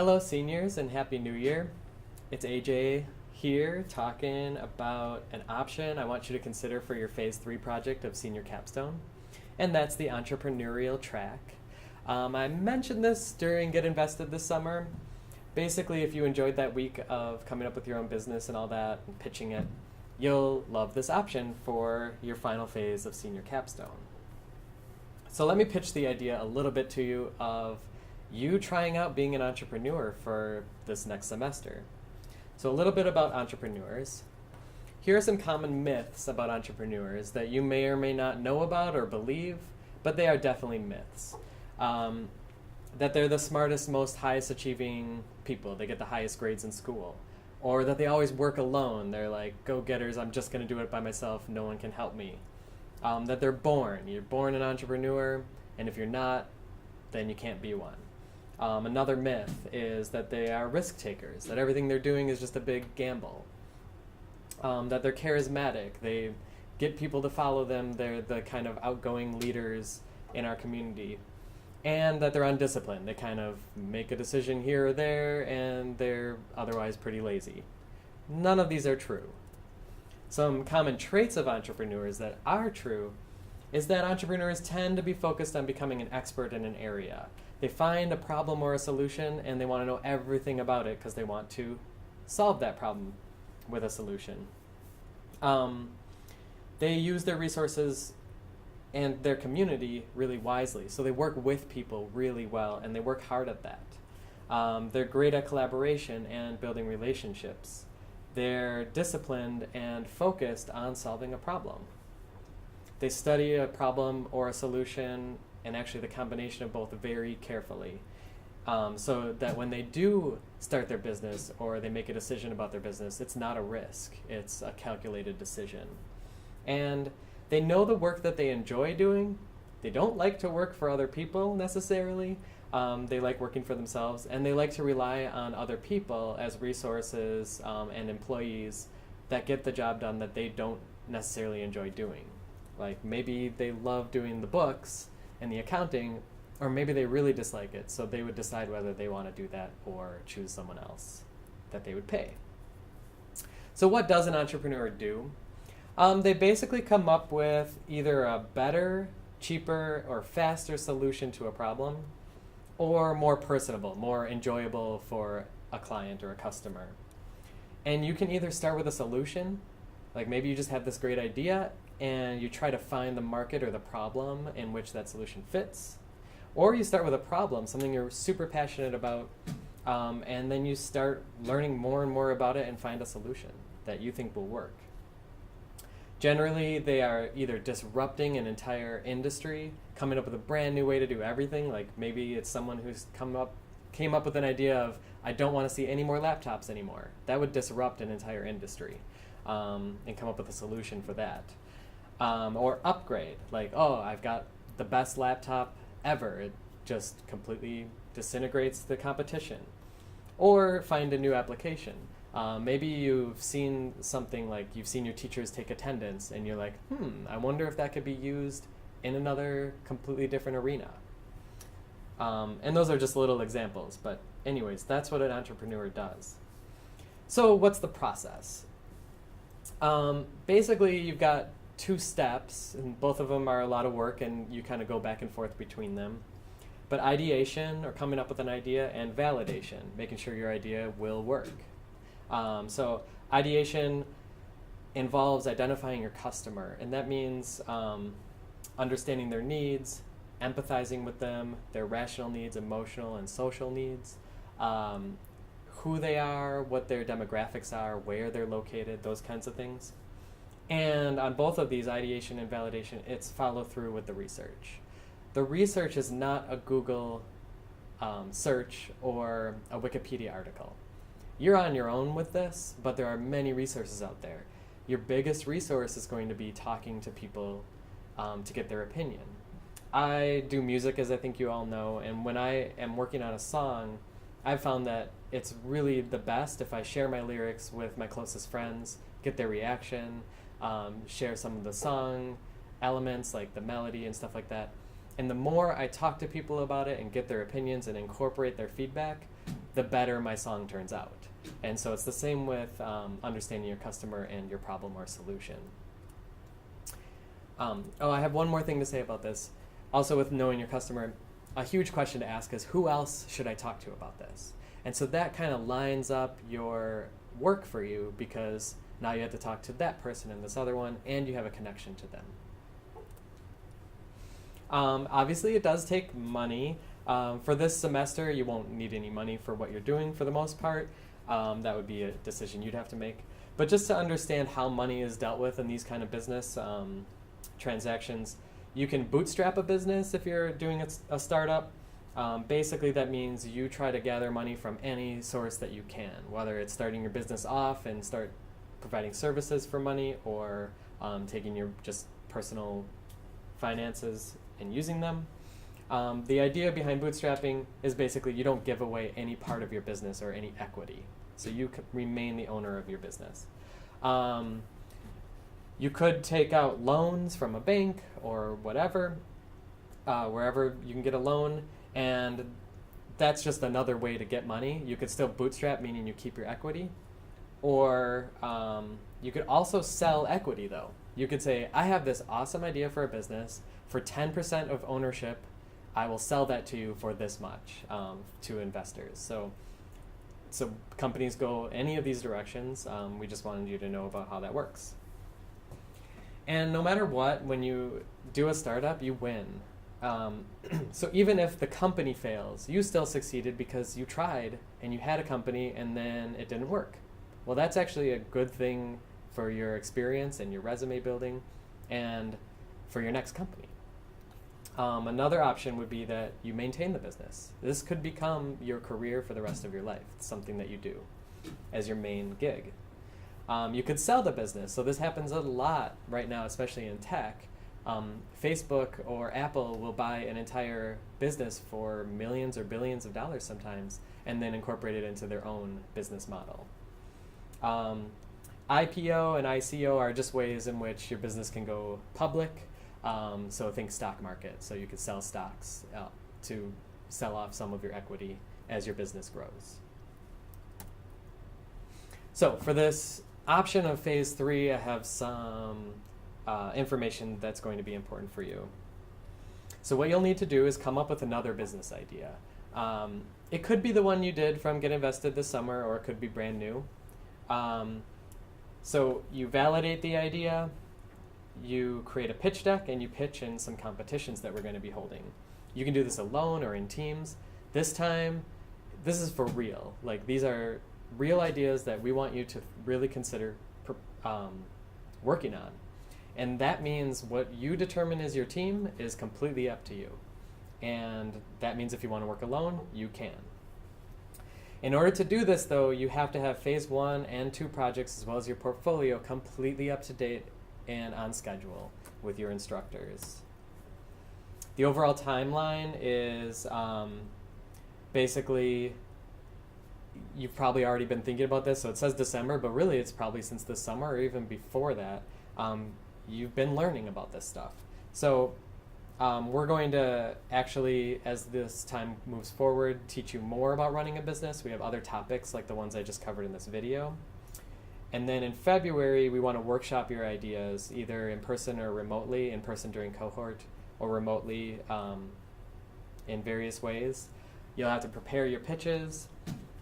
Hello, seniors, and Happy New Year. It's AJ here talking about an option I want you to consider for your Phase 3 project of Senior Capstone, and that's the entrepreneurial track. I mentioned this during Get Invested this summer. Basically, if you enjoyed that week of coming up with your own business and all that and pitching it, you'll love this option for your final phase of Senior Capstone. So let me pitch the idea a little bit to you of you trying out being an entrepreneur for this next semester. So a little bit about entrepreneurs. Here are some common myths about entrepreneurs that you may or may not know about or believe, but they are definitely myths. That they're the smartest, most highest achieving people. They get the highest grades in school. Or that they always work alone. They're like go-getters, I'm just going to do it by myself, no one can help me. That they're born. You're born an entrepreneur, and if you're not, then you can't be one. Another myth is that they are risk takers, that everything they're doing is just a big gamble. That they're charismatic, they get people to follow them, they're the kind of outgoing leaders in our community. And that they're undisciplined, they kind of make a decision here or there, and they're otherwise pretty lazy. None of these are true. Some common traits of entrepreneurs that are true is that entrepreneurs tend to be focused on becoming an expert in an area. They find a problem or a solution and they want to know everything about it because they want to solve that problem with a solution. They use their resources and their community really wisely. So they work with people really well and they work hard at that. They're great at collaboration and building relationships. They're disciplined and focused on solving a problem. They study a problem or a solution, and actually the combination of both, very carefully, so that when they do start their business or they make a decision about their business, it's not a risk, it's a calculated decision. And they know the work that they enjoy doing. They don't like to work for other people necessarily. They like working for themselves, and they like to rely on other people as resources and employees that get the job done that they don't necessarily enjoy doing. Like maybe they love doing the books and the accounting, or maybe they really dislike it, so they would decide whether they want to do that or choose someone else that they would pay. So what does an entrepreneur do? They basically come up with either a better, cheaper, or faster solution to a problem, or more personable, more enjoyable for a client or a customer. And you can either start with a solution, like maybe you just have this great idea and you try to find the market or the problem in which that solution fits, or you start with a problem, something you're super passionate about, and then you start learning more and more about it and find a solution that you think will work. Generally, they are either disrupting an entire industry, coming up with a brand new way to do everything. Like maybe it's someone who's came up with an idea of, I don't want to see any more laptops anymore. That would disrupt an entire industry, and come up with a solution for that. Or upgrade, like, oh, I've got the best laptop ever. It just completely disintegrates the competition. Or find a new application. Maybe you've seen something like you've seen your teachers take attendance and you're like, I wonder if that could be used in another completely different arena. And those are just little examples, but anyways, that's what an entrepreneur does. So what's the process? Basically, you've got two steps, and both of them are a lot of work, and you kind of go back and forth between them. But ideation, or coming up with an idea, and validation, making sure your idea will work. So ideation involves identifying your customer, and that means understanding their needs, empathizing with them, their rational needs, emotional and social needs, who they are, what their demographics are, where they're located, those kinds of things. And on both of these, ideation and validation, it's follow through with the research. The research is not a Google search or a Wikipedia article. You're on your own with this, but there are many resources out there. Your biggest resource is going to be talking to people to get their opinion. I do music, as I think you all know, and when I am working on a song, I've found that it's really the best if I share my lyrics with my closest friends, get their reaction, share some of the song elements like the melody and stuff like that. And the more I talk to people about it and get their opinions and incorporate their feedback, the better my song turns out. And so it's the same with understanding your customer and your problem or solution. I have one more thing to say about this. Also with knowing your customer, a huge question to ask is, who else should I talk to about this? And so that kind of lines up your work for you, because now you have to talk to that person and this other one, and you have a connection to them. Obviously, it does take money. For this semester, you won't need any money for what you're doing for the most part. That would be a decision you'd have to make. But just to understand how money is dealt with in these kind of business transactions, you can bootstrap a business if you're doing a startup. Basically, that means you try to gather money from any source that you can, whether it's starting your business off and start providing services for money, or taking your just personal finances and using them. The idea behind bootstrapping is basically you don't give away any part of your business or any equity, so you remain the owner of your business. You could take out loans from a bank or whatever, wherever you can get a loan, and that's just another way to get money. You could still bootstrap, meaning you keep your equity, or you could also sell equity though. You could say, I have this awesome idea for a business. For 10% of ownership, I will sell that to you for this much to investors. So companies go any of these directions. We just wanted you to know about how that works. And no matter what, when you do a startup, you win. So even if the company fails, you still succeeded because you tried and you had a company and then it didn't work. Well, that's actually a good thing for your experience and your resume building and for your next company. Another option would be that you maintain the business. This could become your career for the rest of your life. It's something that you do as your main gig. You could sell the business. So this happens a lot right now, especially in tech. Facebook or Apple will buy an entire business for millions or billions of dollars sometimes, and then incorporate it into their own business model. IPO and ICO are just ways in which your business can go public. So think stock market. So you could sell stocks to sell off some of your equity as your business grows. So for this option of phase 3, I have some information that's going to be important for you. So what you'll need to do is come up with another business idea. It could be the one you did from Get Invested this summer, or it could be brand new. So you validate the idea, you create a pitch deck, and you pitch in some competitions that we're going to be holding. You can do this alone or in teams. This time, this is for real. Like, these are real ideas that we want you to really consider working on. And that means what you determine as your team is completely up to you. And that means if you want to work alone, you can. In order to do this, though, you have to have phase 1 and 2 projects, as well as your portfolio, completely up to date and on schedule with your instructors. The overall timeline is basically, you've probably already been thinking about this, so it says December, but really it's probably since the summer or even before that. You've been learning about this stuff. So we're going to actually, as this time moves forward, teach you more about running a business. We have other topics like the ones I just covered in this video. And then in February, we want to workshop your ideas, either in person or remotely, in person during cohort, or remotely in various ways. You'll have to prepare your pitches.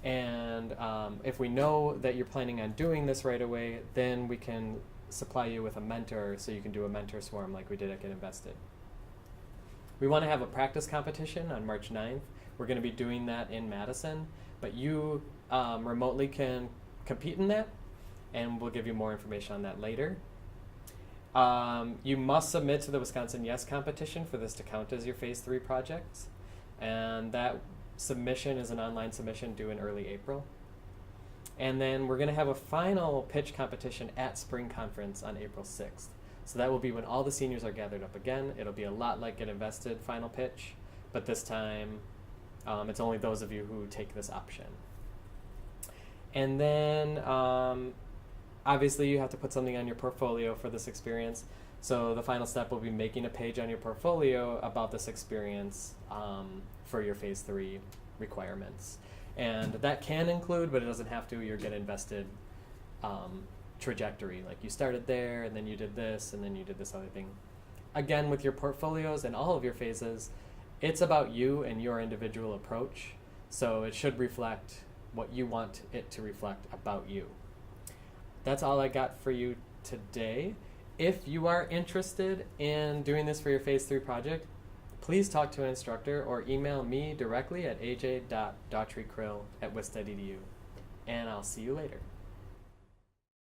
And if we know that you're planning on doing this right away, then we can supply you with a mentor so you can do a mentor swarm like we did at Get Invested. We want to have a practice competition on March 9th. We're going to be doing that in Madison, but you remotely can compete in that, and we'll give you more information on that later. You must submit to the Wisconsin Yes competition for this to count as your phase 3 projects, and that submission is an online submission due in early April. And then we're going to have a final pitch competition at Spring Conference on April 6th. So that will be when all the seniors are gathered up again. It'll be a lot like Get Invested final pitch, but this time it's only those of you who take this option. And then obviously you have to put something on your portfolio for this experience. So the final step will be making a page on your portfolio about this experience for your phase 3 requirements. And that can include, but it doesn't have to, your get invested trajectory. Like you started there, and then you did this, and then you did this other thing. Again, with your portfolios and all of your phases, it's about you and your individual approach. So it should reflect what you want it to reflect about you. That's all I got for you today. If you are interested in doing this for your Phase 3 project, please talk to an instructor or email me directly at aj.daughtry@wisted.edu. And I'll see you later.